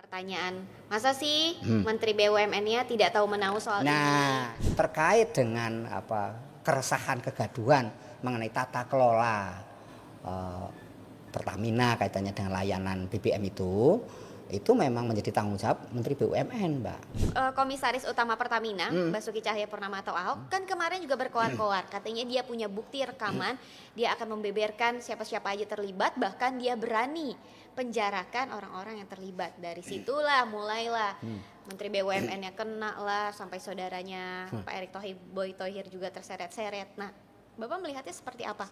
Pertanyaan, masa sih Menteri BUMN-nya tidak tahu menahu soal ini? Nah, terkait dengan keresahan kegaduhan mengenai tata kelola Pertamina kaitannya dengan layanan BBM itu memang menjadi tanggung jawab Menteri BUMN, Mbak. Komisaris Utama Pertamina, Basuki Cahayapurnama atau Ahok, kan kemarin juga berkoar-koar. Katanya dia punya bukti rekaman, dia akan membeberkan siapa-siapa aja terlibat, bahkan dia berani penjarakan orang-orang yang terlibat. Dari situlah mulailah Menteri BUMN-nya kena lah, sampai saudaranya Pak Erick Thohir juga terseret-seret. Nah, Bapak melihatnya seperti apa?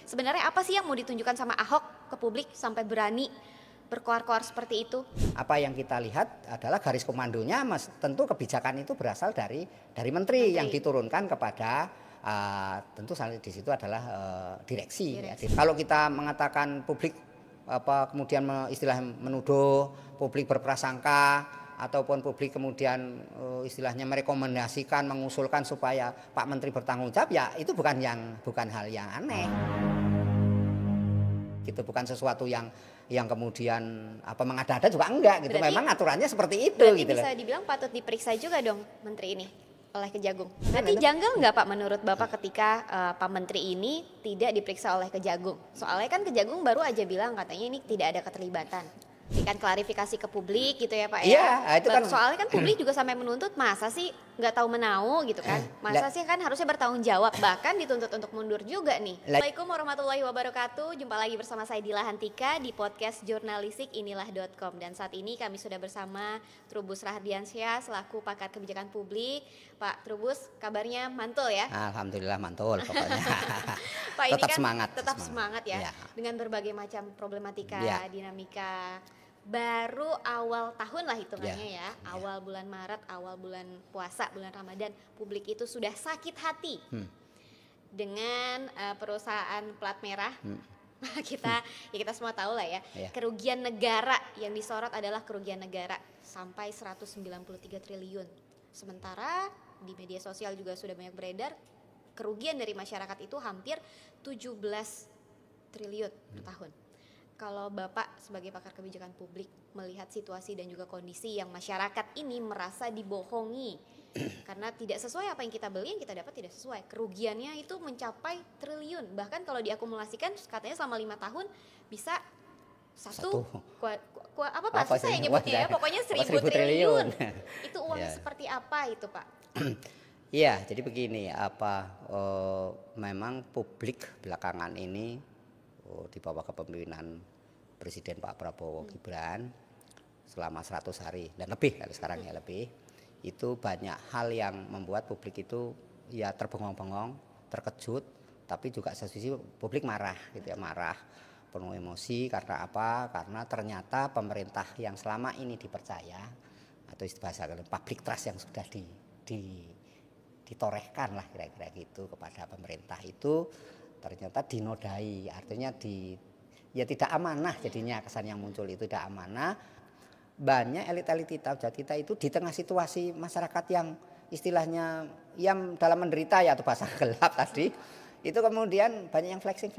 Sebenarnya apa sih yang mau ditunjukkan sama Ahok ke publik sampai berani berkoar-koar seperti itu? Apa yang kita lihat adalah garis komandonya, tentu kebijakan itu berasal dari menteri yang diturunkan kepada tentu di situ adalah direksi. Ya. Kalau kita mengatakan publik kemudian istilah menuduh, publik berprasangka, ataupun publik kemudian istilahnya merekomendasikan, mengusulkan supaya Pak Menteri bertanggung jawab, ya itu bukan hal yang aneh. Gitu, bukan sesuatu yang kemudian mengada-ada juga enggak gitu. Berarti, memang aturannya seperti itu gitu. Bisa dibilang patut diperiksa juga dong Menteri ini oleh Kejagung. Berarti janggal nggak Pak menurut Bapak ketika Pak Menteri ini tidak diperiksa oleh Kejagung? Soalnya kan Kejagung baru aja bilang katanya ini tidak ada keterlibatan. Kan klarifikasi ke publik gitu ya Pak ya. Iya, itu kan soalnya kan publik juga sampai menuntut, masa sih nggak tahu menahu gitu kan. Masa sih kan harusnya bertanggung jawab, bahkan dituntut untuk mundur juga nih. Assalamualaikum warahmatullahi wabarakatuh. Jumpa lagi bersama saya Dila Hantika di podcast jurnalistik inilah.com. Dan saat ini kami sudah bersama Trubus Rahardiansyah selaku pakar kebijakan publik. Pak Trubus, kabarnya mantul ya? Alhamdulillah mantul pokoknya. Pak, ini tetap kan semangat. Tetap semangat ya. Dengan berbagai macam problematika, dinamika. Baru awal tahun lah hitungannya ya. Awal bulan Maret, awal bulan puasa, bulan Ramadan, publik itu sudah sakit hati dengan perusahaan plat merah. kita semua tahu lah ya. Kerugian negara yang disorot adalah kerugian negara sampai 193 triliun. Sementara di media sosial juga sudah banyak beredar kerugian dari masyarakat itu hampir 17 triliun per tahun. Kalau Bapak sebagai pakar kebijakan publik melihat situasi dan juga kondisi yang masyarakat ini merasa dibohongi karena tidak sesuai apa yang kita beli, yang kita dapat tidak sesuai, kerugiannya itu mencapai triliun, bahkan kalau diakumulasikan katanya selama 5 tahun bisa apa saya nyebutnya ya, pokoknya 1.000 triliun. Itu uangnya seperti apa itu Pak? Iya, jadi begini, memang publik belakangan ini di bawah kepemimpinan Presiden Pak Prabowo Gibran selama 100 hari dan lebih kalau sekarang ya lebih, itu banyak hal yang membuat publik itu ya terbengong-bengong, terkejut, tapi juga sisi publik marah gitu ya, marah, penuh emosi karena apa? Karena ternyata pemerintah yang selama ini dipercaya atau bahasa public trust yang sudah ditorehkan lah kira-kira gitu kepada pemerintah itu ternyata dinodai, artinya tidak amanah, jadinya kesan yang muncul itu tidak amanah. Banyak elit-elit kita itu di tengah situasi masyarakat yang istilahnya yang dalam menderita ya, atau bahasa gelap tadi, itu kemudian banyak yang flexing,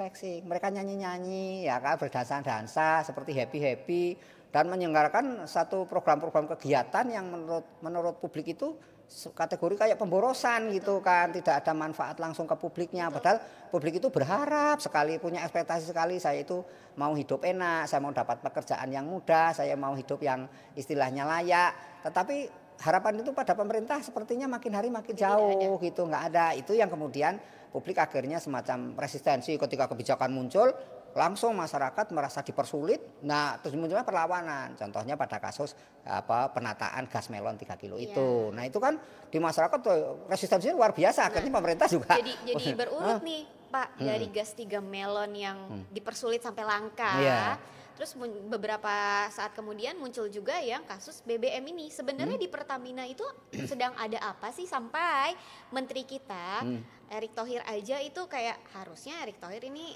mereka nyanyi ya kan, berdansa seperti happy dan menyelenggarakan satu program-program kegiatan yang menurut publik itu kategori kayak pemborosan gitu kan, tidak ada manfaat langsung ke publiknya. Padahal publik itu berharap sekali, punya ekspektasi sekali, saya itu mau hidup enak, saya mau dapat pekerjaan yang mudah, saya mau hidup yang istilahnya layak. Tetapi harapan itu pada pemerintah sepertinya makin hari makin jauh gitu, nggak ada. Itu yang kemudian publik akhirnya semacam resistensi ketika kebijakan muncul, langsung masyarakat merasa dipersulit. Nah, terus munculnya perlawanan. Contohnya pada kasus penataan gas melon 3 kilo itu. Nah, itu kan di masyarakat tuh resistensinya luar biasa. Akhirnya pemerintah juga jadi berurut nih, Pak, dari gas 3 melon yang dipersulit sampai langka. Terus beberapa saat kemudian muncul juga yang kasus BBM ini. Sebenarnya di Pertamina itu sedang ada apa sih sampai menteri kita Erick Thohir aja itu kayak harusnya Erick Thohir ini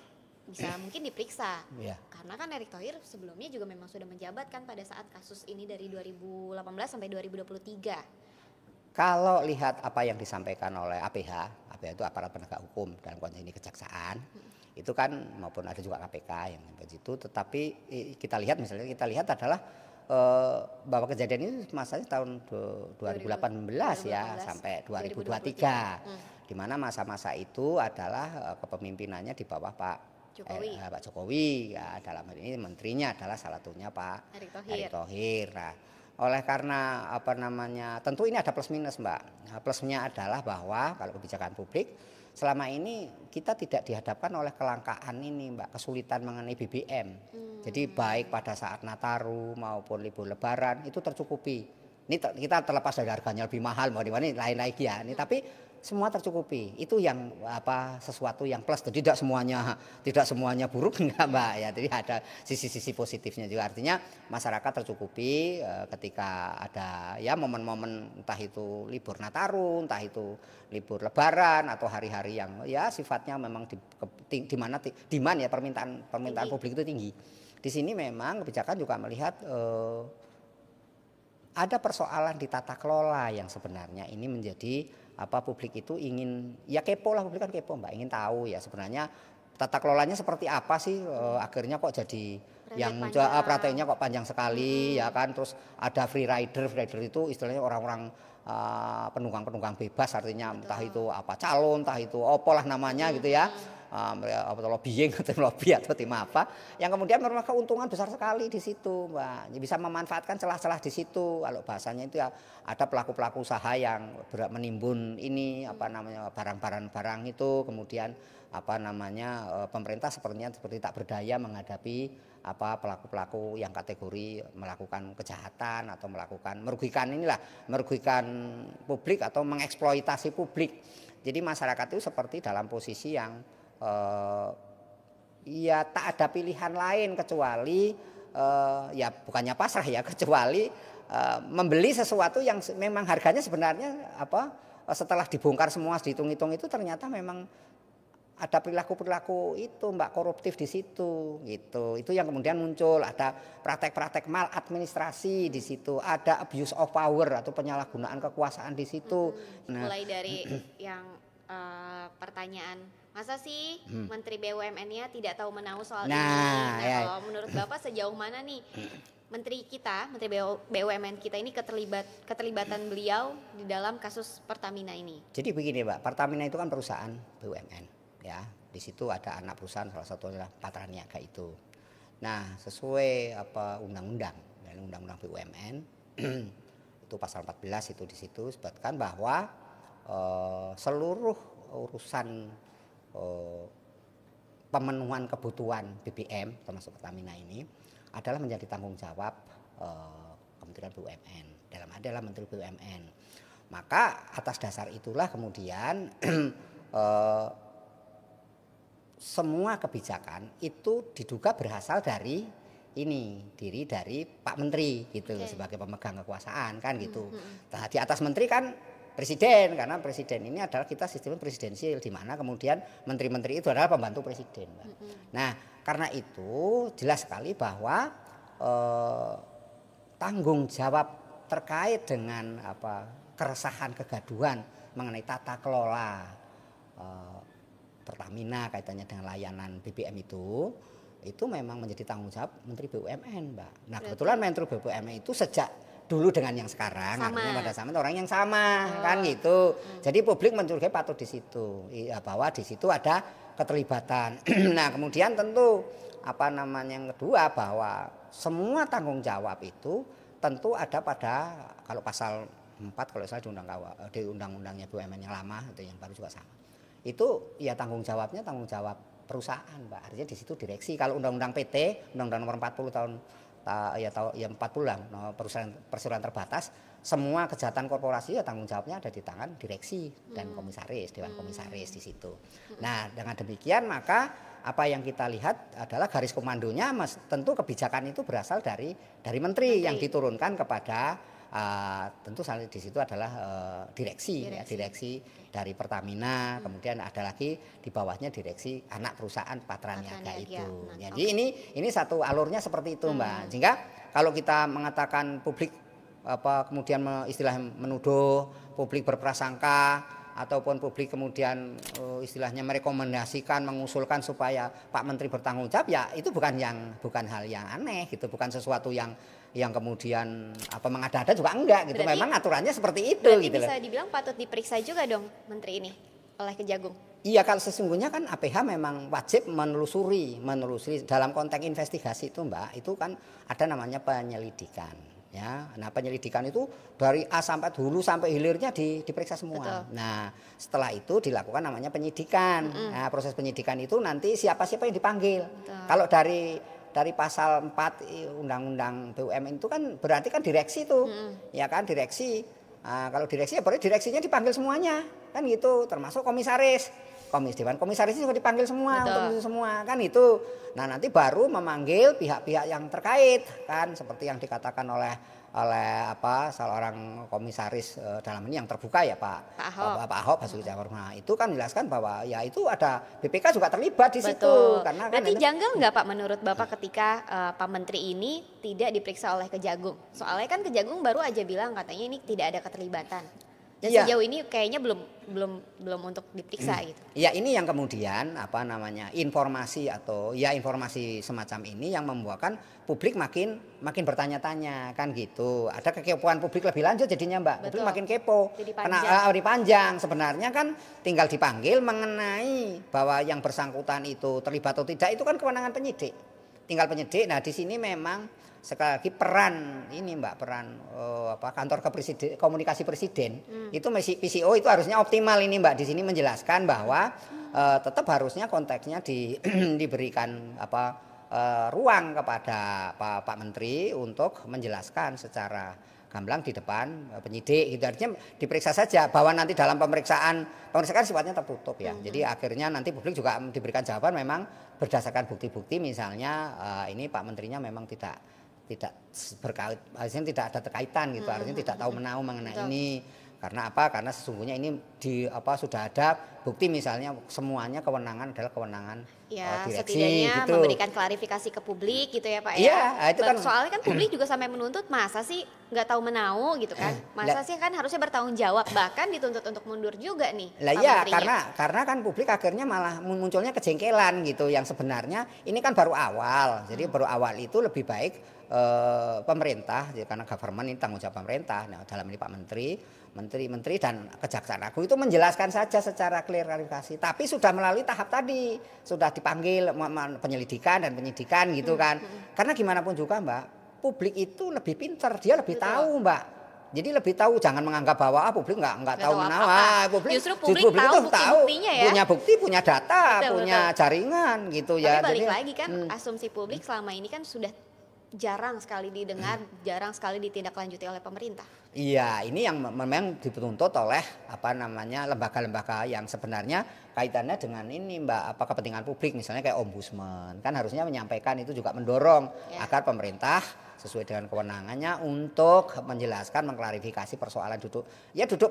bisa mungkin diperiksa. Karena kan Erick Thohir sebelumnya juga memang sudah menjabat kan pada saat kasus ini dari 2018 sampai 2023. Kalau lihat apa yang disampaikan oleh APH itu aparat penegak hukum dalam konteks ini kejaksaan, itu kan maupun ada juga KPK yang sampai situ, tetapi kita lihat adalah bahwa kejadian ini masanya tahun 2018 ya sampai 2023, di mana masa-masa itu adalah kepemimpinannya di bawah Pak Jokowi ya, dalam hal ini menterinya adalah salah satunya Pak Erick Thohir. Nah, oleh karena apa namanya, tentu ini ada plus minus Mbak. Plusnya adalah bahwa kalau kebijakan publik selama ini kita tidak dihadapkan oleh kelangkaan ini Mbak, kesulitan mengenai BBM. Jadi baik pada saat Nataru maupun libur Lebaran itu tercukupi. Ini kita terlepas dari harganya lebih mahal mau di mana lain lagi ya. Ini tapi semua tercukupi. Itu yang sesuatu yang plus. Jadi tidak semuanya buruk enggak Mbak ya. Jadi ada sisi-sisi positifnya juga. Artinya masyarakat tercukupi ketika ada ya momen-momen entah itu libur Nataru, entah itu libur Lebaran atau hari-hari yang ya sifatnya memang di mana demand ya permintaan publik itu tinggi. Di sini memang kebijakan juga melihat ada persoalan di tata kelola yang sebenarnya ini menjadi publik itu ingin ya kepo lah, publik kan kepo Mbak, ingin tahu ya sebenarnya tata kelolanya seperti apa sih, akhirnya kok jadi yang muncul prakteknya kok panjang sekali ya kan, terus ada free rider itu istilahnya orang-orang penunggang bebas, artinya entah itu calon, entah itu opolah namanya gitu ya. Lobbying atau lobby atau tim apa yang kemudian memang keuntungan besar sekali di situ Mbak, bisa memanfaatkan celah-celah di situ. Kalau bahasanya itu ya ada pelaku-pelaku usaha yang menimbun ini barang-barang itu, kemudian pemerintah seperti tak berdaya menghadapi pelaku-pelaku yang kategori melakukan kejahatan atau merugikan publik atau mengeksploitasi publik. Jadi masyarakat itu seperti dalam posisi yang ya tak ada pilihan lain kecuali ya bukannya pasrah ya, kecuali membeli sesuatu yang memang harganya sebenarnya setelah dibongkar semua dihitung-hitung itu ternyata memang ada perilaku itu Mbak, koruptif di situ gitu. Itu yang kemudian muncul, ada praktek-praktek maladministrasi di situ, ada abuse of power atau penyalahgunaan kekuasaan di situ. Mulai dari yang pertanyaan, masa sih Menteri BUMN-nya tidak tahu menahu soal ini? Kalau menurut Bapak sejauh mana nih Menteri BUMN kita ini keterlibatan beliau di dalam kasus Pertamina ini? Jadi begini Mbak, Pertamina itu kan perusahaan BUMN ya. Di situ ada anak perusahaan, salah satu adalah Patraniaga itu. Nah, sesuai undang-undang BUMN itu pasal 14 itu di situ sebutkan bahwa seluruh urusan pemenuhan kebutuhan BBM termasuk Pertamina ini adalah menjadi tanggung jawab Kementerian BUMN, dalam adalah Menteri BUMN. Maka atas dasar itulah kemudian semua kebijakan itu diduga berasal dari Pak Menteri gitu, sebagai pemegang kekuasaan kan gitu. Nah, di atas Menteri kan Presiden, karena Presiden ini adalah kita sistem presidensial di mana kemudian menteri-menteri itu adalah pembantu Presiden. Nah, karena itu jelas sekali bahwa tanggung jawab terkait dengan keresahan, kegaduhan mengenai tata kelola Pertamina kaitannya dengan layanan BBM itu memang menjadi tanggung jawab Menteri BUMN, Mbak. Nah, kebetulan Menteri BUMN itu sejak dulu dengan yang sekarang, artinya pada zaman orang yang sama kan gitu. Jadi publik mencurigai patut di situ, bahwa di situ ada keterlibatan. Nah, kemudian tentu yang kedua bahwa semua tanggung jawab itu tentu ada pada kalau pasal 4 kalau saya di undang-undangnya BUMN yang lama atau yang baru juga sama. Itu ya tanggung jawab perusahaan, Mbak. Artinya di situ direksi. Kalau undang-undang PT, undang-undang nomor 40 tahun 40 lah, perseroan terbatas, semua kejahatan korporasi ya tanggung jawabnya ada di tangan direksi dan komisaris, dewan komisaris di situ. Nah, dengan demikian maka apa yang kita lihat adalah garis komandonya tentu kebijakan itu berasal dari menteri yang diturunkan kepada tentu di situ adalah direksi dari Pertamina, kemudian ada lagi di bawahnya direksi anak perusahaan Patraniaga itu. Jadi ini satu alurnya seperti itu, Mbak. Sehingga kalau kita mengatakan publik kemudian menuduh, publik berprasangka, ataupun publik kemudian istilahnya merekomendasikan, mengusulkan supaya Pak Menteri bertanggung jawab, ya itu bukan hal yang aneh gitu, bukan sesuatu yang yang kemudian apa mengada-ada juga enggak gitu. Berarti, memang aturannya seperti itu berarti gitu bisa loh. dibilang patut diperiksa juga dong Menteri ini oleh Kejagung. Iya, kalau sesungguhnya kan APH memang wajib menelusuri dalam konteks investigasi itu Mbak, itu kan ada namanya penyelidikan ya. Nah, penyelidikan itu dari A sampai hulu sampai hilirnya diperiksa semua. Betul. Nah, setelah itu dilakukan namanya penyidikan. Nah, proses penyidikan itu nanti siapa-siapa yang dipanggil. Betul. Kalau dari pasal 4 Undang-Undang BUMN itu kan berarti kan direksi tuh. Ya kan, direksi. Nah, kalau direksi ya berarti direksinya dipanggil semuanya. Kan gitu, termasuk komisaris. Dewan komisaris juga dipanggil semua. Betul. Untuk itu semua kan itu. Nah, nanti baru memanggil pihak-pihak yang terkait kan seperti yang dikatakan oleh salah orang komisaris dalam ini yang terbuka ya Pak Ahok Basuki Cahayapurnama. Itu kan menjelaskan bahwa ya itu ada BPK juga terlibat di situ. Karena berarti kan janggal nggak Pak menurut Bapak ketika Pak Menteri ini tidak diperiksa oleh Kejagung? Soalnya kan Kejagung baru aja bilang katanya ini tidak ada keterlibatan. Dan iya. sejauh ini kayaknya belum untuk diperiksa gitu. Ya ini yang kemudian informasi semacam ini yang membuatkan publik makin bertanya-tanya kan gitu. Ada kekepoan publik lebih lanjut jadinya Mbak. Betul. Publik makin kepo. Jadi Karena panjang. Sebenarnya kan tinggal dipanggil mengenai bahwa yang bersangkutan itu terlibat atau tidak itu kan kewenangan penyidik. Tinggal penyidik. Nah di sini memang sekali lagi peran kantor komunikasi presiden itu PCO itu harusnya optimal ini Mbak di sini menjelaskan bahwa tetap harusnya konteksnya diberikan ruang kepada Pak Menteri untuk menjelaskan secara gamblang di depan penyidik gitu. Artinya diperiksa saja bahwa nanti dalam pemeriksaan sifatnya tertutup ya. Jadi akhirnya nanti publik juga diberikan jawaban memang berdasarkan bukti-bukti misalnya ini Pak Menterinya memang tidak berkait, harusnya tidak ada terkaitan gitu, harusnya tidak tahu menahu mengenai ini. Karena apa? Karena sesungguhnya ini sudah ada bukti misalnya semuanya kewenangan adalah kewenangan direksi setidaknya gitu. Memberikan klarifikasi ke publik gitu ya Pak ya. Iya, itu kan soalnya kan publik juga sampai menuntut masa sih nggak tahu menahu gitu kan. Masa sih kan harusnya bertanggung jawab, bahkan dituntut untuk mundur juga nih. Lah iya, karena kan publik akhirnya malah munculnya kejengkelan gitu yang sebenarnya ini kan baru awal. Jadi baru awal itu lebih baik pemerintah karena government ini tanggung jawab pemerintah. Nah, dalam ini Pak Menteri dan Kejaksaan Agung itu menjelaskan saja secara klarifikasi. Tapi sudah melalui tahap tadi, sudah dipanggil penyelidikan dan penyidikan gitu kan. Karena gimana pun juga Mbak, publik itu lebih pintar, dia lebih tahu Mbak. Jadi lebih tahu, jangan menganggap bahwa publik nggak tahu menahu. Justru publik tahu bukti-buktinya ya. Punya bukti, punya data, punya jaringan gitu ya. Tapi balik lagi kan asumsi publik selama ini kan sudah jarang sekali didengar, jarang sekali ditindaklanjuti oleh pemerintah. Iya, ini yang memang dituntut oleh lembaga-lembaga yang sebenarnya kaitannya dengan ini Mbak, kepentingan publik misalnya kayak ombudsman. Kan harusnya menyampaikan itu juga mendorong agar pemerintah sesuai dengan kewenangannya untuk menjelaskan, mengklarifikasi persoalan duduk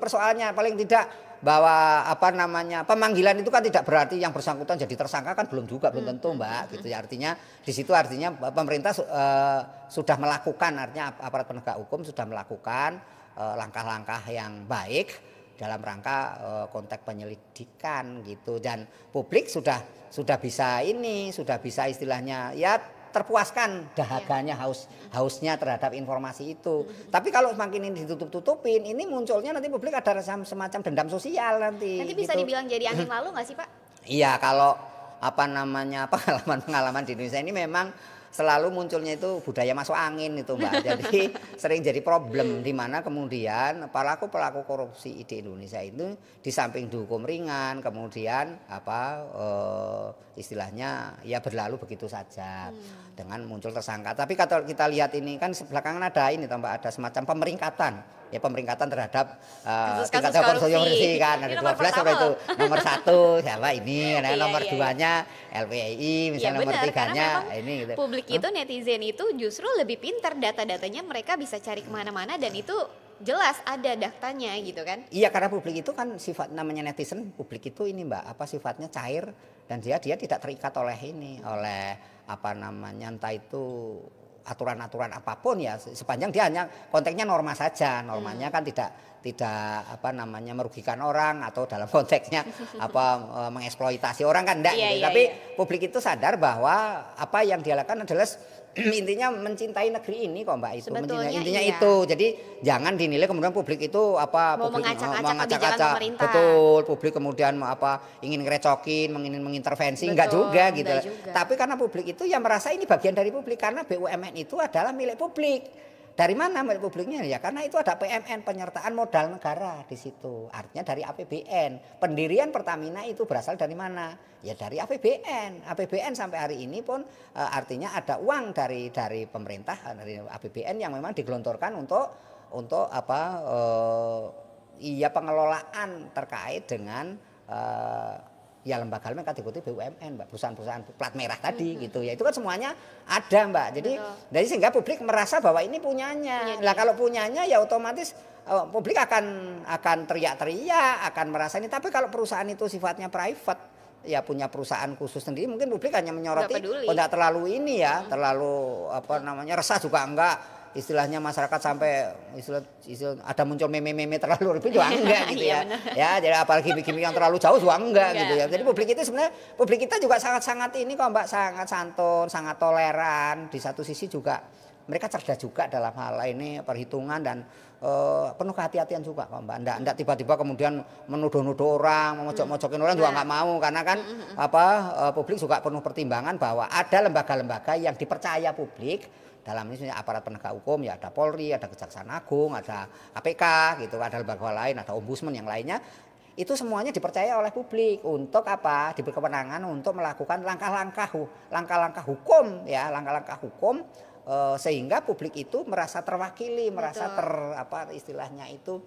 persoalannya paling tidak bahwa pemanggilan itu kan tidak berarti yang bersangkutan jadi tersangka kan belum tentu Mbak gitu ya. Artinya di situ pemerintah sudah melakukan, artinya aparat penegak hukum sudah melakukan langkah-langkah yang baik dalam rangka konteks penyelidikan gitu, dan publik sudah bisa istilahnya ya terpuaskan dahaganya hausnya terhadap informasi itu. Tapi kalau semakin ini ditutup-tutupin, ini munculnya nanti publik ada semacam dendam sosial nanti. Nanti bisa dibilang jadi angin lalu nggak sih Pak? Iya, kalau pengalaman di Indonesia ini memang selalu munculnya itu budaya masuk angin itu Mbak. Jadi sering jadi problem di mana kemudian pelaku korupsi di Indonesia itu di samping dihukum ringan kemudian istilahnya ya berlalu begitu saja dengan muncul tersangka. Tapi kalau kita lihat ini kan belakangan ada ini Mbak, ada semacam pemeringkatan terhadap tingkat korupsi kan. Ada 12 seperti itu. Nomor 1 siapa ini, nomor 2-nya LPI, misalnya nomor 3-nya ini gitu. Publik itu, netizen itu justru lebih pintar, data-datanya mereka bisa cari kemana-mana dan itu jelas ada datanya gitu kan. Iya, karena publik itu kan sifat namanya netizen, publik itu ini Mbak, sifatnya cair dan dia tidak terikat oleh entah itu aturan-aturan apapun ya, sepanjang dia hanya konteksnya norma saja. Normanya kan tidak merugikan orang atau dalam konteksnya mengeksploitasi orang kan enggak gitu. Tapi publik itu sadar bahwa apa yang dia lakukan adalah intinya mencintai negeri ini kok Mbak itu. Intinya iya. itu. Jadi jangan dinilai kemudian publik itu apa mau publik mengacak-acak pemerintah. Betul, publik kemudian apa ingin ngerecokin, ingin mengintervensi, enggak juga gitu. Enggak juga. Tapi karena publik itu yang merasa ini bagian dari publik karena BUMN itu adalah milik publik. Dari mana milik publiknya ya? Karena itu ada PMN, penyertaan modal negara di situ. Artinya dari APBN. Pendirian Pertamina itu berasal dari mana? Ya dari APBN. APBN sampai hari ini pun artinya ada uang dari pemerintah, dari APBN yang memang digelontorkan untuk apa? Iya pengelolaan terkait dengan ya lembaga-lembaga kategori BUMN, Mbak, perusahaan-perusahaan plat merah tadi gitu ya. Itu kan semuanya ada, Mbak. Jadi dari sehingga publik merasa bahwa ini punyanya. Lah kalau punyanya ya otomatis publik akan teriak-teriak, akan merasa ini. Tapi kalau perusahaan itu sifatnya private, ya punya perusahaan khusus sendiri, mungkin publik hanya menyoroti tidak terlalu ini ya, terlalu apa namanya resah juga enggak. Istilahnya masyarakat sampai istilah ada muncul meme-meme terlalu lebih juga enggak gitu ya. Ya, jadi apalagi gimmick yang terlalu jauh juga enggak gitu ya. Jadi publik itu sebenarnya publik kita juga sangat-sangat ini kok Mbak, sangat santun, sangat toleran. Di satu sisi juga mereka cerdas juga dalam hal ini perhitungan dan penuh kehati-hatian juga kok Mbak. Enggak tiba-tiba kemudian menuduh-nuduh orang, memojok-mojokin orang juga enggak mau karena kan publik juga penuh pertimbangan bahwa ada lembaga-lembaga yang dipercaya publik. Dalam ini aparat penegak hukum ya ada Polri, ada Kejaksaan Agung, ada KPK gitu, ada lembaga lain, ada Ombudsman yang lainnya. Itu semuanya dipercaya oleh publik untuk apa? Diberi kewenangan untuk melakukan langkah-langkah hukum ya, langkah-langkah hukum sehingga publik itu merasa terwakili, merasa apa istilahnya itu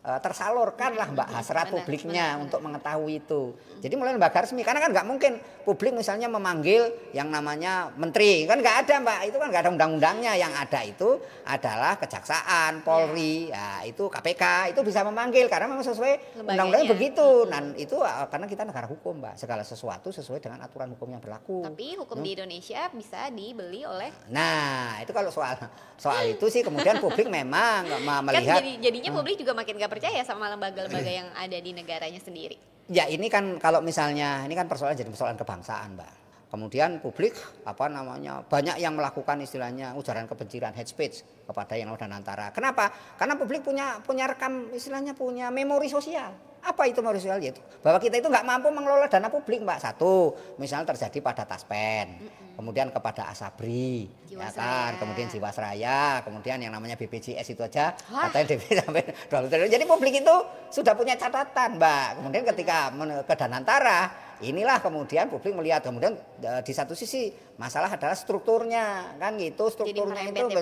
tersalurkan lah Mbak hasrat publiknya untuk mengetahui itu. Jadi mulai lembaga resmi karena kan nggak mungkin publik misalnya memanggil yang namanya menteri kan nggak ada Mbak, itu kan nggak ada undang-undangnya. Yang ada itu adalah Kejaksaan, Polri, ya itu KPK itu bisa memanggil karena memang sesuai undang-undangnya begitu. Dan itu karena kita negara hukum Mbak, segala sesuatu sesuai dengan aturan hukum yang berlaku. Tapi hukum di Indonesia bisa dibeli oleh. Nah itu kalau soal itu sih kemudian publik memang melihat. Kan jadinya publik juga makin nggak percaya sama lembaga-lembaga yang ada di negaranya sendiri. Ya ini kan kalau misalnya ini kan persoalan jadi persoalan kebangsaan Mbak. Kemudian publik apa namanya banyak yang melakukan istilahnya ujaran kebencian hate speech kepada yang dan antara. Kenapa? Karena publik punya rekam istilahnya punya memori sosial. Apa itu memori sosial? Yaitu bahwa kita itu nggak mampu mengelola dana publik Mbak. Satu, misalnya terjadi pada Taspen, kemudian kepada Asabri, ya kan, kemudian Jiwasraya, kemudian yang namanya BPJS itu aja katanya DP sampai 20 triliun. Jadi publik itu sudah punya catatan Mbak. Kemudian ketika ke Danantara inilah kemudian publik melihat kemudian di satu sisi masalah adalah strukturnya kan gitu strukturnya itu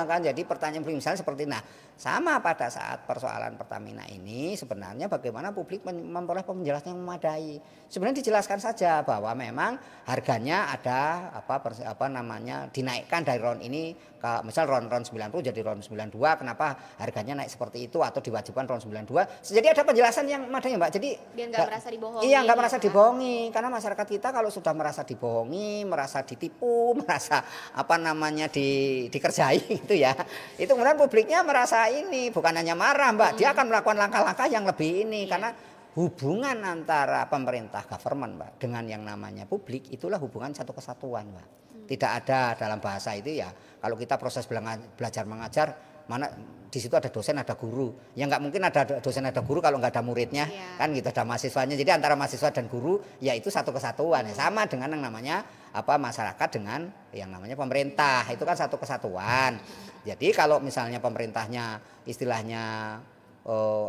kan jadi pertanyaan misalnya seperti nah sama pada saat persoalan Pertamina ini sebenarnya bagaimana publik memperoleh penjelasan yang memadai sebenarnya dijelaskan saja bahwa memang harganya ada apa namanya dinaikkan dari RON ini ke misal RON 90 jadi RON 92 kenapa harganya naik seperti itu atau diwajibkan RON 92 jadi ada penjelasan yang memadai Mbak jadi biar nggak merasa dibohongi iya nggak merasa dibohongi karena masyarakat kita kalau sudah merasa dibohongi merasa ditipu merasa apa namanya dikerjai gitu ya itu kemudian publiknya merasa ini bukan hanya marah Mbak dia akan melakukan langkah-langkah yang lebih ini karena hubungan antara pemerintah government Mbak dengan yang namanya publik itulah hubungan satu kesatuan Mbak tidak ada dalam bahasa itu ya kalau kita proses belajar mengajar mana di situ ada dosen ada guru ya nggak mungkin ada dosen ada guru kalau nggak ada muridnya kan gitu ada mahasiswanya jadi antara mahasiswa dan guru ya itu satu kesatuan ya sama dengan yang namanya apa masyarakat dengan yang namanya pemerintah itu kan satu kesatuan jadi kalau misalnya pemerintahnya istilahnya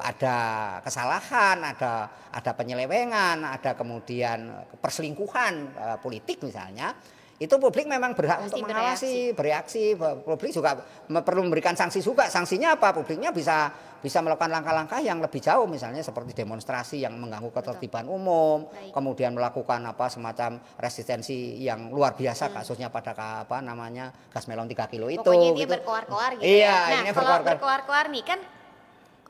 ada kesalahan ada penyelewengan ada kemudian perselingkuhan politik misalnya itu publik memang berhak untuk mengawasi, bereaksi. Publik juga perlu memberikan sanksi juga. Sanksinya apa? Publiknya bisa melakukan langkah-langkah yang lebih jauh, misalnya seperti demonstrasi yang mengganggu ketertiban umum, kemudian melakukan apa semacam resistensi yang luar biasa, kasusnya pada apa namanya gas melon 3 kilo itu. Pokoknya dia gitu. berkoar-koar gitu. Iya, ya. Nah, kalau berkoar-koar nih kan.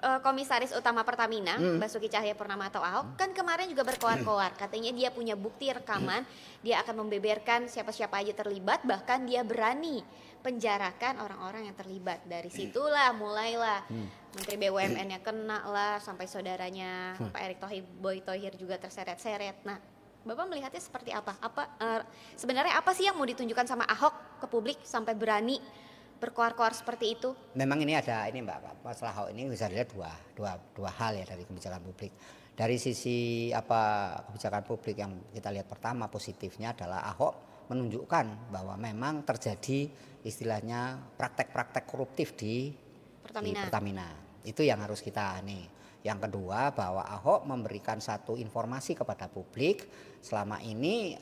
Komisaris Utama Pertamina, Basuki Cahayapurnama atau Ahok, kan kemarin juga berkoar-koar. Katanya dia punya bukti rekaman, dia akan membeberkan siapa-siapa aja terlibat, bahkan dia berani penjarakan orang-orang yang terlibat. Dari situlah mulailah Menteri BUMN-nya kena lah, sampai saudaranya Pak Erick Thohir juga terseret-seret. Nah, Bapak melihatnya seperti apa? Sebenarnya apa sih yang mau ditunjukkan sama Ahok ke publik sampai berani berkoar-koar seperti itu? Memang ini ada ini Mbak, masalah Ahok ini bisa dilihat dua hal ya dari kebijakan publik. Dari sisi kebijakan publik yang kita lihat pertama positifnya adalah Ahok menunjukkan bahwa memang terjadi istilahnya praktek-praktek koruptif di Pertamina. Itu yang harus kita nih. Yang kedua bahwa Ahok memberikan satu informasi kepada publik selama ini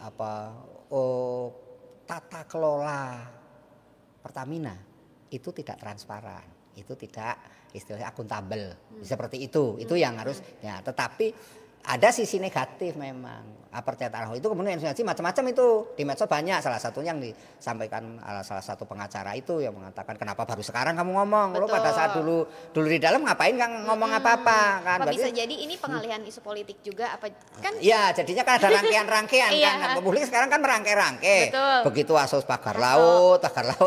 tata kelola Pertamina itu tidak transparan, itu tidak istilahnya akuntabel, seperti itu yang harus ya. Tetapi ada sisi negatif memang pernyataan Ahok itu kemudian macam-macam itu di medsos banyak, salah satunya yang disampaikan salah satu pengacara itu yang mengatakan kenapa baru sekarang kamu ngomong. Lo pada saat dulu di dalam ngapain kan ngomong apa-apa kan. Apa bisa jadi ini pengalihan isu politik juga apa kan? Iya, jadinya kan ada rangkaian-rangkaian kan. Publik sekarang kan merangkai-rangkai. Begitu kasus pagar laut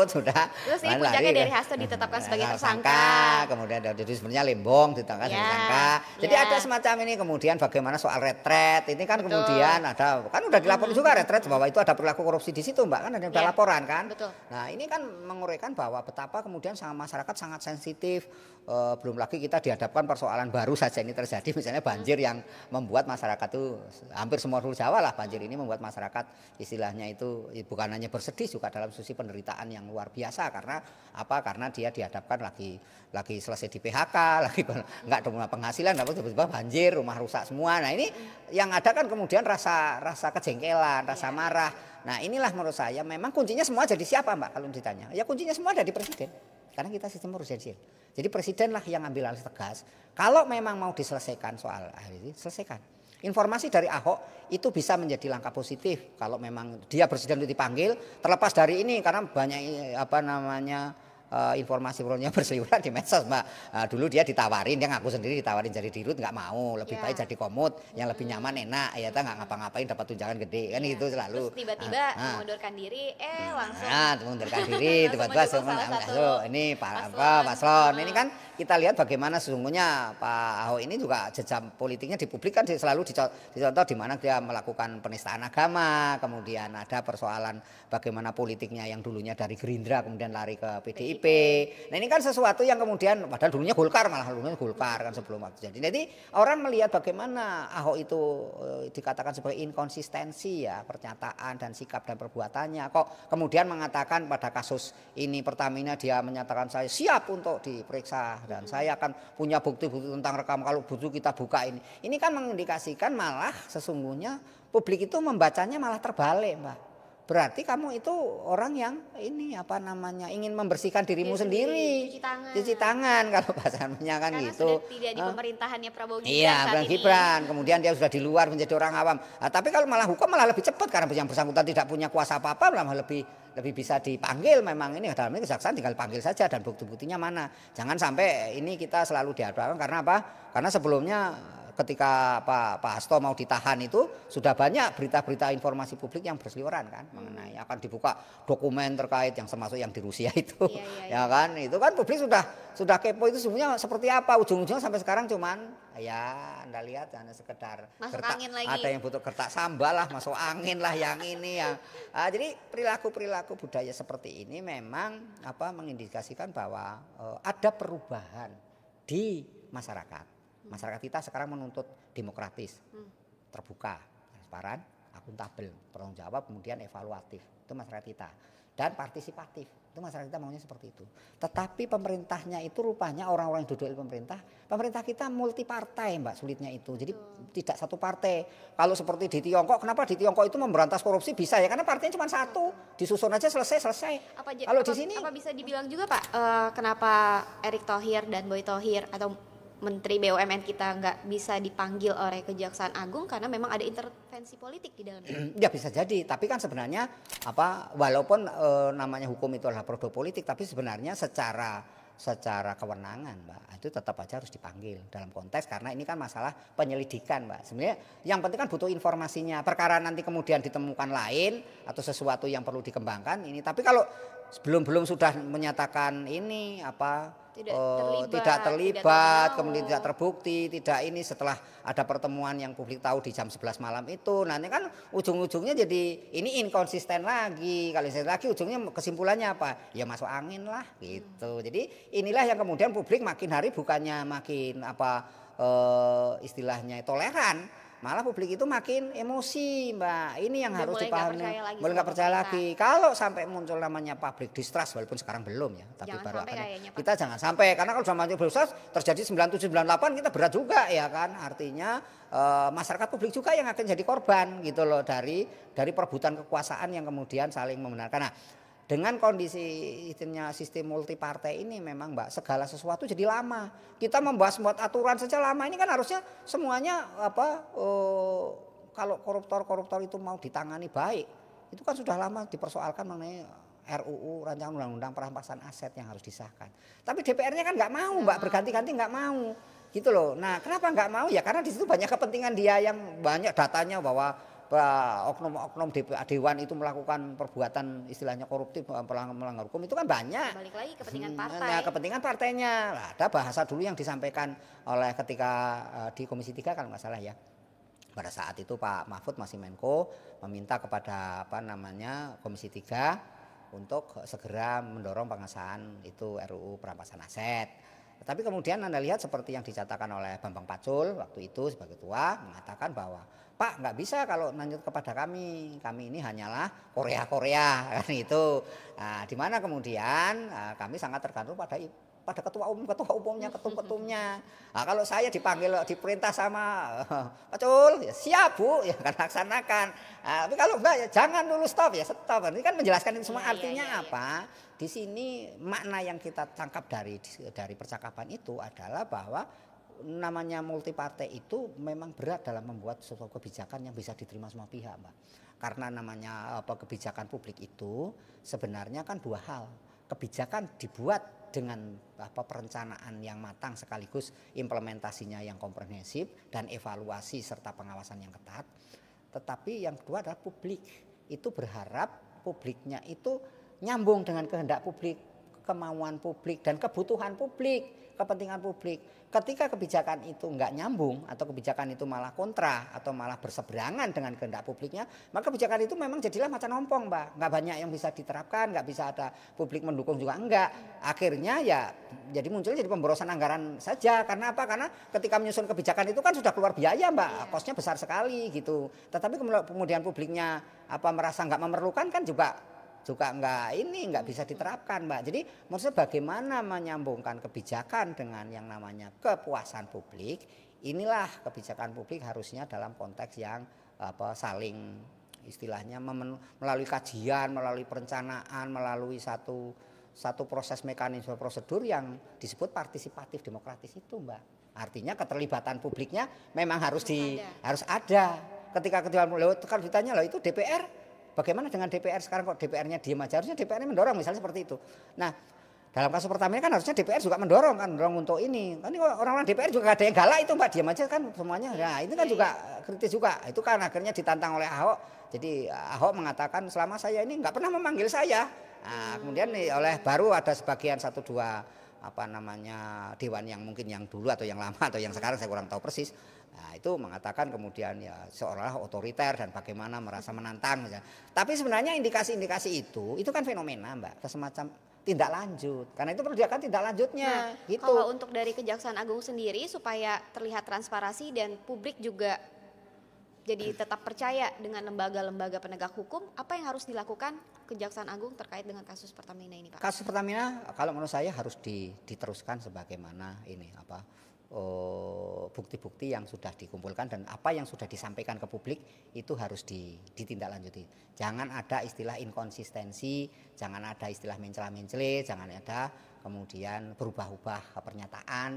sudah. Terus ini puncaknya dari Hasto ditetapkan sebagai tersangka. Kemudian jadi sebenarnya Lembong ditetapkan sebagai tersangka. Jadi ada semacam ini, kemudian bagaimana soal retret ini kan kemudian ada kan udah dilaporkan juga retret bahwa itu ada perilaku korupsi di situ Mbak, kan ada laporan kan. Betul. Nah, ini kan menguraikan bahwa betapa kemudian masyarakat sangat sensitif. Belum lagi kita dihadapkan persoalan baru saja ini terjadi, misalnya banjir yang membuat masyarakat itu hampir semua seluruh Jawa lah banjir ini membuat masyarakat istilahnya itu bukan hanya bersedih juga dalam sisi penderitaan yang luar biasa karena karena dia dihadapkan lagi selesai di PHK, lagi nggak ada penghasilan, tiba-tiba banjir, rumah rusak semua. Nah, ini yang ada kan kemudian rasa kejengkelan, rasa marah. Nah, inilah menurut saya memang kuncinya semua jadi siapa Mbak kalau ditanya? Ya kuncinya semua ada di presiden. Karena kita sistem presidensial. Jadi presiden lah yang ambil alih tegas. Kalau memang mau diselesaikan soal ini, selesaikan. Informasi dari Ahok itu bisa menjadi langkah positif kalau memang dia presiden itu dipanggil, terlepas dari ini karena banyak informasi-informasinya berseliweran di medsos Mbak. Dulu dia ditawarin, dia ngaku sendiri ditawarin jadi dirut nggak mau, lebih baik jadi komut yang lebih nyaman, enak, ya nggak ngapa-ngapain dapat tunjangan gede kan gitu selalu. Terus tiba-tiba mengundurkan diri, langsung. Mengundurkan diri tiba-tiba ini Pak Paslon. Ini kan kita lihat bagaimana sesungguhnya Pak Ahok ini juga jejak politiknya di publik kan selalu dicontoh di mana dia melakukan penistaan agama, kemudian ada persoalan bagaimana politiknya yang dulunya dari Gerindra kemudian lari ke PDIP. Nah, ini kan sesuatu yang kemudian padahal dulunya Golkar kan sebelum waktu jadi orang melihat bagaimana Ahok itu dikatakan sebagai inkonsistensi ya pernyataan dan sikap dan perbuatannya, kok kemudian mengatakan pada kasus ini Pertamina dia menyatakan saya siap untuk diperiksa dan saya akan punya bukti-bukti tentang rekam kalau butuh kita buka ini kan mengindikasikan malah sesungguhnya publik itu membacanya malah terbalik Mbak. Berarti kamu itu orang yang ingin membersihkan dirimu sendiri, cuci tangan kalau bahasanya kan karena gitu. Sudah tidak di pemerintahannya Prabowo Gibran. Iya, Gibran. Kemudian dia sudah di luar menjadi orang awam. Tapi kalau malah hukum malah lebih cepat karena yang bersangkutan tidak punya kuasa apa-apa, malah lebih bisa dipanggil. Memang ini dalam ini kejaksaan tinggal panggil saja dan bukti-buktinya mana. Jangan sampai ini kita selalu dihadapkan karena apa? Karena sebelumnya ketika Pak Hasto mau ditahan itu sudah banyak berita-berita informasi publik yang berseliweran kan mengenai akan dibuka dokumen terkait yang termasuk yang di Rusia itu. Ya kan itu kan publik sudah kepo itu sebenarnya seperti apa, ujung-ujungnya sampai sekarang cuman ya Anda lihat hanya sekedar ada yang butuh gertak sambal lah, masuk angin lah yang ini yang jadi perilaku budaya seperti ini memang mengindikasikan bahwa ada perubahan di masyarakat. Masyarakat kita sekarang menuntut demokratis, terbuka, transparan, akuntabel, bertanggung jawab, kemudian evaluatif. Itu masyarakat kita. Dan partisipatif. Itu masyarakat kita maunya seperti itu. Tetapi pemerintahnya itu rupanya orang-orang yang duduk di pemerintah kita multi partai Mbak, sulitnya itu. Jadi tidak satu partai. Kalau seperti di Tiongkok, kenapa di Tiongkok itu memberantas korupsi bisa ya? Karena partainya cuma satu, disusun aja selesai. Kalau di sini apa bisa dibilang juga Pak, kenapa Erick Thohir dan Boy Thohir atau Menteri BUMN kita nggak bisa dipanggil oleh Kejaksaan Agung karena memang ada intervensi politik di dalamnya. Ya bisa jadi, tapi kan sebenarnya walaupun namanya hukum itu adalah produk politik, tapi sebenarnya secara kewenangan Mbak itu tetap aja harus dipanggil dalam konteks karena ini kan masalah penyelidikan Mbak. Sebenarnya yang penting kan butuh informasinya. Perkara nanti kemudian ditemukan lain atau sesuatu yang perlu dikembangkan ini. Tapi kalau belum sudah menyatakan ini tidak terlibat, kemudian tidak terbukti, tidak ini setelah ada pertemuan yang publik tahu di jam 11 malam itu, nanti kan ujung-ujungnya jadi ini inkonsisten lagi. Kalau saya lagi ujungnya kesimpulannya apa? Ya masuk angin lah gitu. Jadi inilah yang kemudian publik makin hari bukannya makin istilahnya toleran, malah publik itu makin emosi, Mbak. Ini yang harus dipahami. Mulai nggak percaya lagi. Kalau sampai muncul namanya public distrust, walaupun sekarang belum ya, tapi jangan baru akan. Kita jangan sampai, karena kalau zaman public distrust terjadi 97, 98 kita berat juga ya kan. Artinya masyarakat publik juga yang akan jadi korban gitu loh dari perebutan kekuasaan yang kemudian saling membenarkan. Nah, dengan kondisi sistem multi partai ini memang Mbak segala sesuatu jadi lama. Kita membuat aturan saja lama. Ini kan harusnya semuanya kalau koruptor itu mau ditangani baik, itu kan sudah lama dipersoalkan mengenai RUU rancangan undang-undang perampasan aset yang harus disahkan. Tapi DPR-nya kan nggak mau Mbak, berganti-ganti nggak mau gitu loh. Nah kenapa nggak mau ya karena di situ banyak kepentingan dia yang banyak datanya bahwa oknum-oknum dewan itu melakukan perbuatan istilahnya koruptif, melanggar hukum itu kan banyak. Balik lagi kepentingan partai. Nah, kepentingan partainya. Nah, ada bahasa dulu yang disampaikan oleh ketika di Komisi 3 kalau nggak salah ya. Pada saat itu Pak Mahfud masih Menko meminta kepada Komisi 3 untuk segera mendorong pengesahan itu RUU perampasan aset. Tapi kemudian Anda lihat seperti yang dicatatkan oleh Bambang Pacul waktu itu sebagai ketua mengatakan bahwa Pak nggak bisa kalau lanjut kepada kami ini hanyalah Korea kan itu. Nah, di mana kemudian kami sangat tergantung pada ketua umumnya, ketumnya. Nah, kalau saya diperintah sama Pacul, ya siap Bu, ya akan laksanakan. Nah, tapi kalau enggak ya jangan dulu stop. Ini kan menjelaskan itu semua artinya apa? Di sini makna yang kita tangkap dari percakapan itu adalah bahwa namanya multi partai itu memang berat dalam membuat suatu kebijakan yang bisa diterima semua pihak, Mbak. Karena namanya kebijakan publik itu sebenarnya kan dua hal. Kebijakan dibuat dengan perencanaan yang matang sekaligus implementasinya yang komprehensif dan evaluasi serta pengawasan yang ketat. Tetapi yang kedua adalah publik. Itu berharap publiknya itu nyambung dengan kehendak publik, kemauan publik dan kebutuhan publik, kepentingan publik. Ketika kebijakan itu enggak nyambung atau kebijakan itu malah kontra atau malah berseberangan dengan kehendak publiknya, maka kebijakan itu memang jadilah macan ompong, Mbak. Enggak banyak yang bisa diterapkan, enggak bisa ada publik mendukung juga enggak. Akhirnya ya jadi munculnya jadi pemborosan anggaran saja. Karena apa? Karena ketika menyusun kebijakan itu kan sudah keluar biaya, Mbak. Kosnya besar sekali gitu. Tetapi kemudian publiknya merasa enggak memerlukan kan juga nggak bisa diterapkan, Mbak. Jadi maksudnya bagaimana menyambungkan kebijakan dengan yang namanya kepuasan publik. Inilah kebijakan publik harusnya dalam konteks yang saling istilahnya melalui kajian, melalui perencanaan, melalui satu proses mekanisme prosedur yang disebut partisipatif demokratis itu, Mbak. Artinya keterlibatan publiknya memang harus ada. Ketika kan ditanya loh itu DPR. Bagaimana dengan DPR sekarang kok DPR-nya diam aja? Harusnya DPR-nya mendorong misalnya seperti itu. Nah, dalam kasus pertama ini kan harusnya DPR juga mendorong untuk ini. Kan orang-orang DPR juga ada yang galak itu, Mbak, diam aja kan semuanya. Nah, ini kan juga kritis juga. Itu kan akhirnya ditantang oleh Ahok. Jadi Ahok mengatakan selama saya ini nggak pernah memanggil saya. Nah, kemudian baru ada sebagian 1-2 dewan yang mungkin yang dulu atau yang lama atau yang sekarang saya kurang tahu persis. Nah, itu mengatakan kemudian ya seolah otoriter dan bagaimana merasa menantang misalnya. Tapi sebenarnya indikasi-indikasi itu kan fenomena, Mbak, semacam tindak lanjut. Karena itu perlu dilakukan tindak lanjutnya. Gitu. Kalau untuk dari Kejaksaan Agung sendiri supaya terlihat transparansi dan publik juga jadi tetap percaya dengan lembaga-lembaga penegak hukum, apa yang harus dilakukan Kejaksaan Agung terkait dengan kasus Pertamina ini, Pak? Kasus Pertamina kalau menurut saya harus diteruskan sebagaimana bukti-bukti yang sudah dikumpulkan dan apa yang sudah disampaikan ke publik itu harus ditindaklanjuti. Jangan ada istilah inkonsistensi, jangan ada istilah mencela-mencele, jangan ada kemudian berubah-ubah pernyataan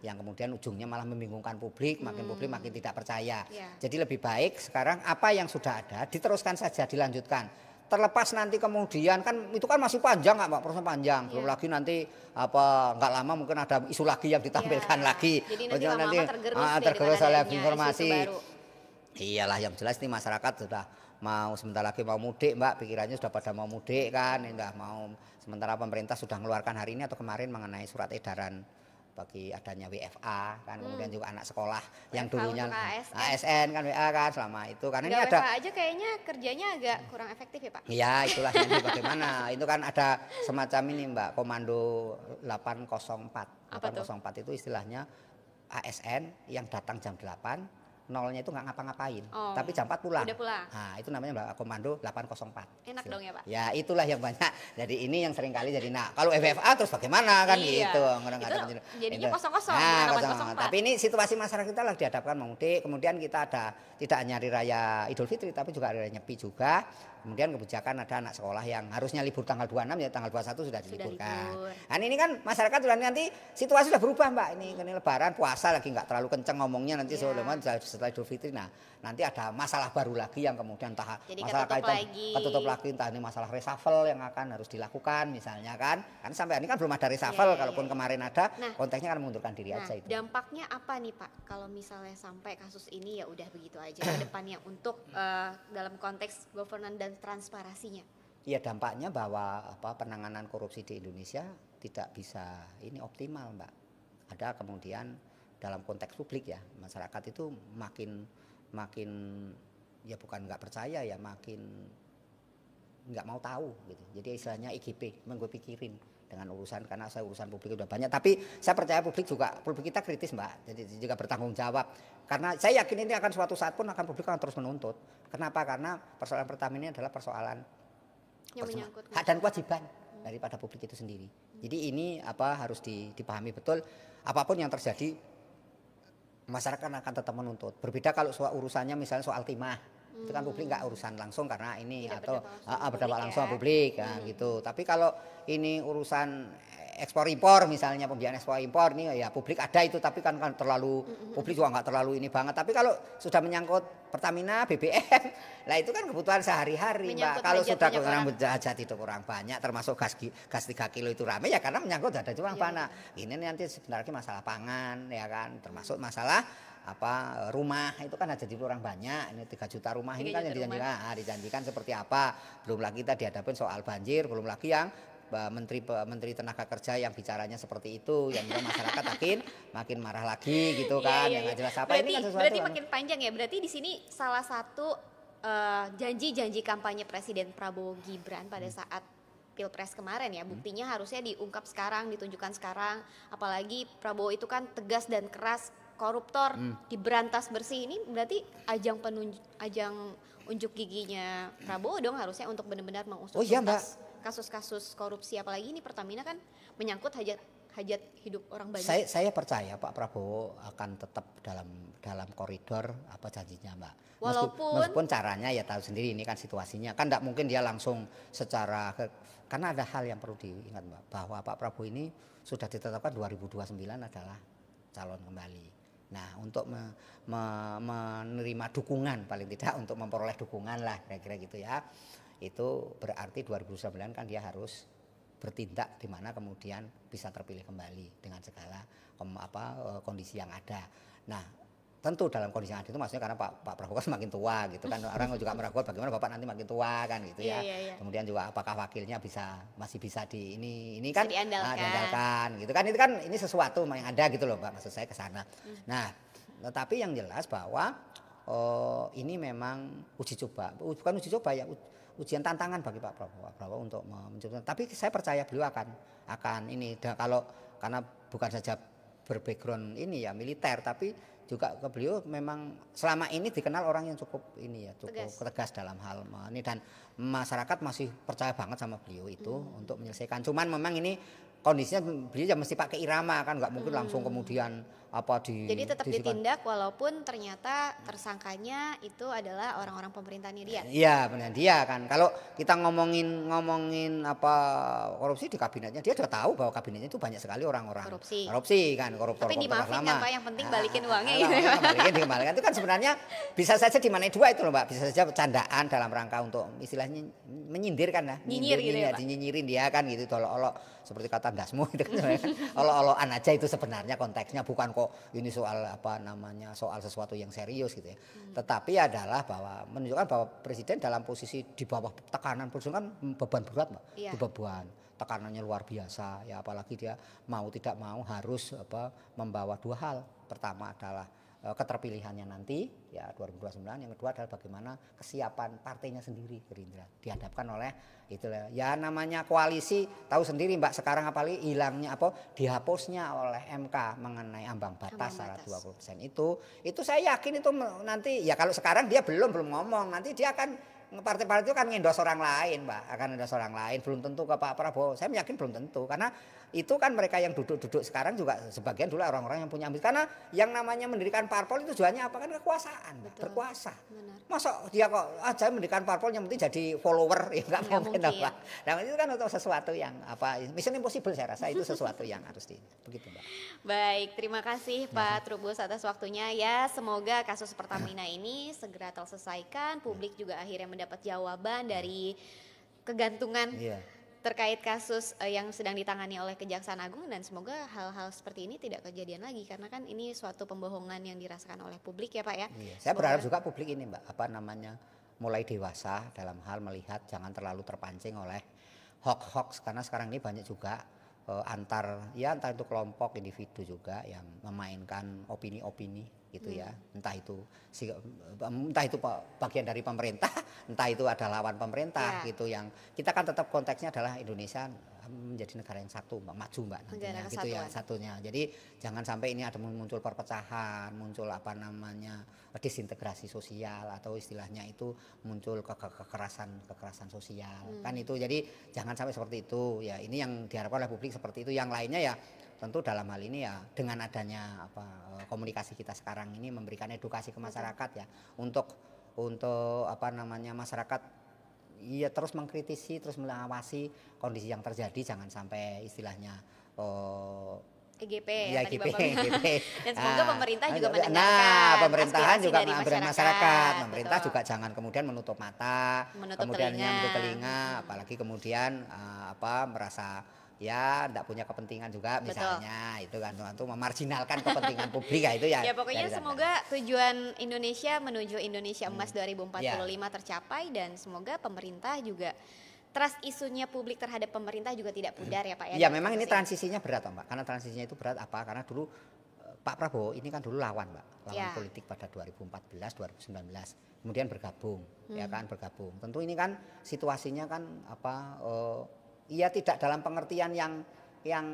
yang kemudian ujungnya malah membingungkan publik, publik makin tidak percaya. Jadi lebih baik sekarang apa yang sudah ada diteruskan saja, dilanjutkan. Terlepas nanti kemudian kan itu kan masih panjang nggak, Mbak, prosesnya panjang. Belum lagi nanti nggak lama mungkin ada isu lagi yang ditampilkan lagi. Jadi nanti tergerus oleh informasi. Iyalah yang jelas ini masyarakat sudah mau sebentar lagi mau mudik Mbak, pikirannya sudah pada mau mudik kan, udah mau, sementara pemerintah sudah mengeluarkan hari ini atau kemarin mengenai surat edaran bagi adanya WFA kan, kemudian juga anak sekolah yang WFH dulunya untuk ASN. ASN kan WA kan selama itu, karena ini Nggak ada WFH aja kayaknya kerjanya agak kurang efektif ya Pak. iya itulah nanti bagaimana itu kan ada semacam ini Mbak, komando 804. Apa tuh? 804 itu istilahnya ASN yang datang jam 8, nolnya itu nggak ngapa-ngapain, Oh, tapi jam 4 pulang. udah pulang. Nah, itu namanya Mbak, komando 804. Enak dong ya Pak. Ya, itulah yang banyak. Jadi ini yang sering kali jadi, nah kalau FFA terus bagaimana kan Iya. gitu. Itu jadinya Itu. kosong-kosong, Nah, bukan kosong. 804. Tapi ini situasi masyarakat kita lah dihadapkan mau mudik, kemudian kita ada tidak hanya hari raya Idul Fitri tapi juga hari raya Nyepi juga. Kemudian kebijakan ada anak sekolah yang harusnya libur tanggal 26 ya tanggal 21 sudah diliburkan. libur. Nah ini kan masyarakat sudah nanti situasi sudah berubah Mbak, ini lebaran puasa lagi nggak terlalu kenceng ngomongnya nanti Iya. setelah Idul Fitri. Nah nanti ada masalah baru lagi yang kemudian entah Jadi masalah ketutup lagi entah ini masalah reshuffle yang akan harus dilakukan misalnya kan. Karena sampai ini kan belum ada reshuffle, Iya, kalaupun iya. kemarin ada Nah, konteksnya kan mengundurkan diri aja itu. dampaknya apa nih Pak kalau misalnya sampai kasus ini ya udah begitu aja ke depannya untuk dalam konteks governance dan transparansinya? Iya dampaknya bahwa penanganan korupsi di Indonesia tidak bisa ini optimal Mbak. Ada kemudian dalam konteks publik ya masyarakat itu makin ya bukan nggak percaya ya makin nggak mau tahu gitu. Jadi istilahnya IGP, gue pikirin dengan urusan karena saya urusan publik udah banyak. Tapi saya percaya publik kita kritis Mbak. Jadi juga bertanggung jawab. Karena saya yakin ini akan suatu saat pun publik akan terus menuntut. Kenapa? Karena persoalan pertama ini adalah persoalan Yang menyangkut hak dan kewajiban daripada publik itu sendiri. Jadi ini harus dipahami betul, apapun yang terjadi masyarakat akan tetap menuntut. Berbeda kalau urusannya misalnya soal timah, itu kan publik nggak urusan langsung karena ini Tidak atau berdampak langsung ya. publik gitu. Tapi kalau ini urusan ekspor impor misalnya, pembiayaan ekspor impor ini ya publik ada itu, tapi kan terlalu publik juga nggak terlalu ini banget. Tapi kalau sudah menyangkut Pertamina, BBM, lah itu kan kebutuhan sehari-hari Mbak. Kalau sudah kurang hajat itu kurang banyak, termasuk gas 3 kilo itu rame ya karena menyangkut ada cuma panah. Ini nanti sebenarnya masalah pangan ya kan, termasuk masalah rumah itu kan ada di orang banyak. Ini 3 juta rumah ini kan yang dijanjikan seperti apa. Belum lagi kita dihadapin soal banjir, belum lagi yang Menteri Tenaga Kerja yang bicaranya seperti itu, yang masyarakat makin marah lagi gitu kan, yang nggak jelas apa. Berarti, ini kan sesuatu berarti makin panjang ya. Berarti di sini salah satu janji-janji kampanye Presiden Prabowo Gibran pada saat Pilpres kemarin ya, buktinya harusnya diungkap sekarang, ditunjukkan sekarang. Apalagi Prabowo itu kan tegas dan keras, koruptor diberantas bersih. Ini berarti ajang unjuk giginya Prabowo dong harusnya untuk benar-benar mengusut tuntas kasus-kasus korupsi, apalagi ini Pertamina kan menyangkut hajat hidup orang banyak. Saya percaya Pak Prabowo akan tetap dalam koridor janjinya Mbak. Meskipun caranya ya tahu sendiri ini kan situasinya kan tidak mungkin dia langsung karena ada hal yang perlu diingat Mbak, bahwa Pak Prabowo ini sudah ditetapkan 2029 adalah calon kembali. Nah untuk menerima dukungan paling tidak untuk memperoleh dukungan lah kira-kira gitu ya. Itu berarti 2009 kan dia harus bertindak di mana kemudian bisa terpilih kembali dengan segala kondisi yang ada. Nah tentu dalam kondisi yang ada itu maksudnya karena Pak Prabowo kan semakin tua gitu kan, orang juga meragukan bagaimana Bapak nanti makin tua kan gitu ya. Kemudian juga apakah wakilnya masih bisa ini kan diandalkan gitu kan, itu kan ini sesuatu yang ada gitu loh Pak, maksud saya ke sana. Nah tetapi yang jelas bahwa ini memang uji coba, bukan uji coba ya, ujian tantangan bagi Pak Prabowo untuk mencoba. Tapi saya percaya beliau akan ini karena bukan saja berbackground ini ya militer, tapi juga beliau memang selama ini dikenal orang yang cukup tegas dalam hal ini, dan masyarakat masih percaya banget sama beliau itu untuk menyelesaikan. Cuman memang ini kondisinya beliau mesti pakai irama kan, nggak mungkin langsung kemudian jadi tetap ditindak walaupun ternyata tersangkanya itu adalah orang-orang pemerintahnya dia. Iya benar dia kan. Kalau kita ngomongin korupsi di kabinetnya, dia sudah tahu bahwa kabinetnya itu banyak sekali orang-orang korupsi kan, koruptor. Tapi dimaafin kan Pak, yang penting balikin uangnya gitu. Dikembalikan itu kan sebenarnya bisa saja dimaknai dua itu loh Mbak, bisa saja candaan dalam rangka untuk istilahnya menyindir kan ya, nyinyir gitu ya Pak. Dinyinyirin dia kan gitu, olok-olok seperti kata tanggasmu itu kan sebenarnya kan olo-oloan aja itu sebenarnya konteksnya, bukan kok ini soal apa namanya soal sesuatu yang serius gitu ya. Tetapi adalah bahwa menunjukkan bahwa presiden dalam posisi di bawah tekanan presiden kan beban berat Mbak, Iya. itu beban tekanannya luar biasa ya, apalagi dia mau tidak mau harus apa membawa dua hal. Pertama adalah keterpilihannya nanti ya 2029, yang kedua adalah bagaimana kesiapan partainya sendiri Gerindra dihadapkan oleh itu ya namanya koalisi, tahu sendiri Mbak sekarang apalagi hilangnya apa dihapusnya oleh MK mengenai ambang batas syarat 20% itu saya yakin itu nanti ya, kalau sekarang dia belum ngomong, nanti dia akan partai-partai itu kan ngendos orang lain Mbak, akan ngendos orang lain, belum tentu ke Pak Prabowo, saya yakin belum tentu, karena itu kan mereka yang duduk-duduk sekarang juga sebagian dulu orang-orang yang punya ambisi, karena yang namanya mendirikan parpol itu tujuannya apa kan kekuasaan, berkuasa. Benar. Masa dia kok aja mendirikan parpol yang penting jadi follower ya nggak mungkin Pak. Nah itu kan untuk sesuatu yang apa mission impossible, saya rasa itu sesuatu yang harus begitu Mbak. Baik, terima kasih Pak Trubus atas waktunya ya. Semoga kasus Pertamina ini segera terselesaikan, publik juga akhirnya mendapat jawaban dari kegantungan terkait kasus yang sedang ditangani oleh Kejaksaan Agung, dan semoga hal-hal seperti ini tidak kejadian lagi, karena kan ini suatu pembohongan yang dirasakan oleh publik ya Pak ya. Saya berharap juga publik ini Mbak apa namanya mulai dewasa dalam hal melihat, jangan terlalu terpancing oleh hoax, karena sekarang ini banyak juga entah itu kelompok individu juga yang memainkan opini-opini gitu ya, entah itu bagian dari pemerintah, entah itu ada lawan pemerintah gitu, yang kita kan tetap konteksnya adalah Indonesia menjadi negara yang satu Mbak, maju Mbak nantinya gitu ya satunya. Jadi jangan sampai ini ada muncul perpecahan, muncul apa namanya disintegrasi sosial, atau istilahnya itu muncul kekerasan sosial kan itu. Jadi jangan sampai seperti itu ya, ini yang diharapkan oleh publik seperti itu. Yang lainnya ya tentu dalam hal ini ya dengan adanya komunikasi kita sekarang ini memberikan edukasi ke masyarakat ya, untuk apa namanya masyarakat iya terus mengkritisi, terus mengawasi kondisi yang terjadi, jangan sampai istilahnya EGP ya, tadi EGP. Dan semoga pemerintah juga mendengarkan pemerintahan juga dari masyarakat. Pemerintah juga jangan kemudian menutup mata, menutup telinga, apalagi kemudian merasa ya tidak punya kepentingan juga misalnya itu kan, untuk memarginalkan kepentingan publik ya itu ya. Ya pokoknya semoga tujuan Indonesia menuju Indonesia Emas 2045 tercapai, dan semoga pemerintah juga trust isunya publik terhadap pemerintah juga tidak pudar ya Pak ya. Ya memang ini transisinya berat Mbak, karena transisinya itu berat karena dulu Pak Prabowo ini kan dulu lawan Mbak, lawan politik pada 2014 2019, kemudian bergabung ya kan, bergabung. Tentu ini kan situasinya kan ia tidak dalam pengertian yang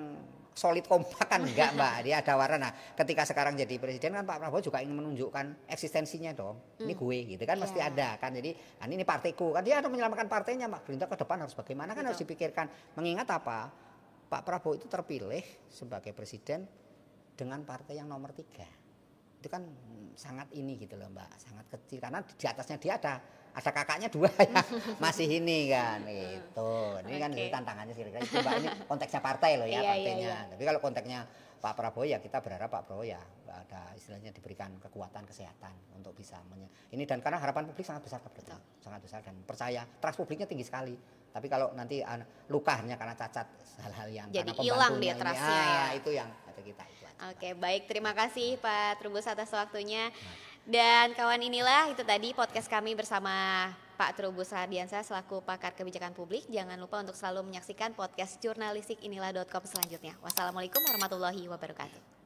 solid kompak kan enggak Mbak, dia ada warna. Nah, ketika sekarang jadi presiden kan Pak Prabowo juga ingin menunjukkan eksistensinya dong. Ini gue gitu kan, mesti ada kan. Jadi ini partaiku kan, dia harus menyelamatkan partainya Mbak. Gerindra ke depan harus bagaimana kan harus dipikirkan. Mengingat apa? Pak Prabowo itu terpilih sebagai presiden dengan partai yang nomor 3. Itu kan sangat ini gitu loh Mbak, sangat kecil, karena di atasnya dia ada kakaknya 2 yang masih ini kan itu. Ini kan tantangannya kira-kira itu Mbak, ini konteksnya partai loh ya, partainya. Tapi kalau konteksnya Pak Prabowo ya kita berharap Pak Prabowo ya ada istilahnya diberikan kekuatan kesehatan untuk bisa ini, dan karena harapan publik sangat besar sangat besar, dan percaya trust publiknya tinggi sekali. Tapi kalau nanti luka hanya karena cacat hal-hal yang jadi hilang dia trustnya ya, itu yang ada kita itu. Oke, baik, terima kasih Pak Trubus atas waktunya. Dan kawan, inilah itu tadi podcast kami bersama Pak Trubus Radiansah selaku pakar kebijakan publik. Jangan lupa untuk selalu menyaksikan podcast jurnalistik inilah.com selanjutnya. Wassalamualaikum warahmatullahi wabarakatuh.